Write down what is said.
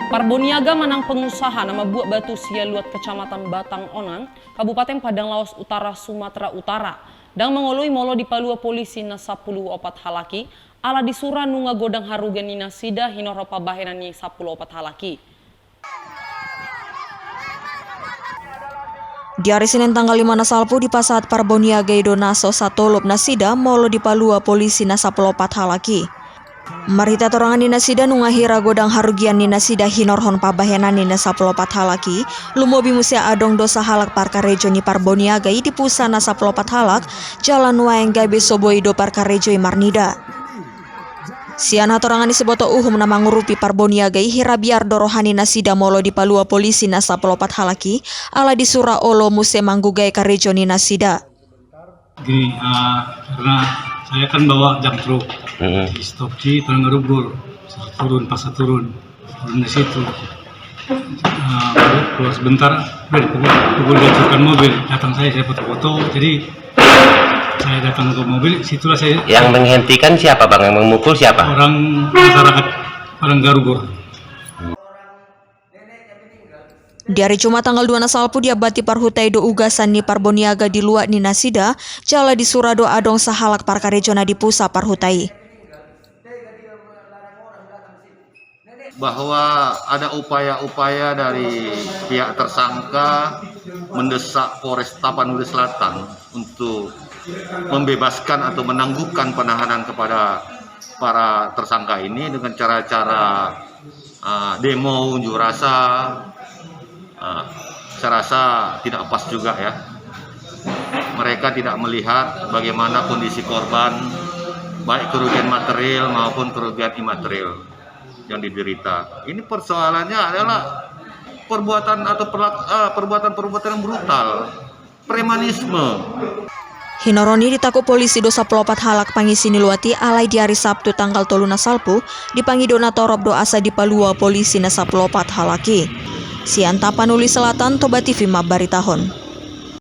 Parboniaga manang pengusaha nama buat batu sia luat kecamatan Batang Onang, Kabupaten Padang Lawas Utara, Sumatera Utara. Dan mengoloi molo di palua polisi na 10 opat halaki, ala disura nunga godang harugan nina sida hinoropa bahenan ni 10 opat halaki. Di hari Senin tanggal 5 Nasalpu di Pasat Parboniaga Donaso Satolop Nasida molo di palua polisi na 10 opat halaki. Marita torangan ni nasida nungahira godang harugian ni nasida hinorhon pabahenan ni nasapelopat halaki lumobi musia adong dosa halak parkarejo ni Parboniaga di pusa nasapelopat halak jalan waeng gabe soboido parkarejo Marnida. Sian hatorangan seboto na mangurupi Parboniaga hira biar dorohani nasida molo di palua polisi nasapelopat halaki ala disura olo musia manggugai karejo ni nasida. Gini, karena saya kan bawa jam truk di stop di Tangerubur, pas turun di situ. Kalau sebentar, pukul diacurkan mobil, datang saya foto-foto, jadi saya datang ke mobil, situlah saya. Yang menghentikan siapa bang? Yang memukul siapa? Orang masyarakat Garugor. Di hari Jumat tanggal 2 Nasalpu diabati parhutai do ugasan ni Parboniaga di luak ni nasida, jala di surado adong sahalak parkarejona di pusa parhutai. Bahwa ada upaya-upaya dari pihak tersangka mendesak Polres Tapanuli Selatan untuk membebaskan atau menangguhkan penahanan kepada para tersangka ini dengan cara-cara demo unjuk rasa. Saya rasa tidak pas juga ya. Mereka tidak melihat bagaimana kondisi korban, baik kerugian material maupun kerugian imaterial yang diderita. Ini persoalannya adalah perbuatan atau perbuatan yang brutal, premanisme. Hinoroni ditakut polisi dosa pelopat halak pangisi niluati alai di hari Sabtu tanggal 3 Nasalpu dipangi donatorob doasa di palua polisi nasa pelopat halaki. Sian Tapanuli Selatan, Toba TV Mabaritahon.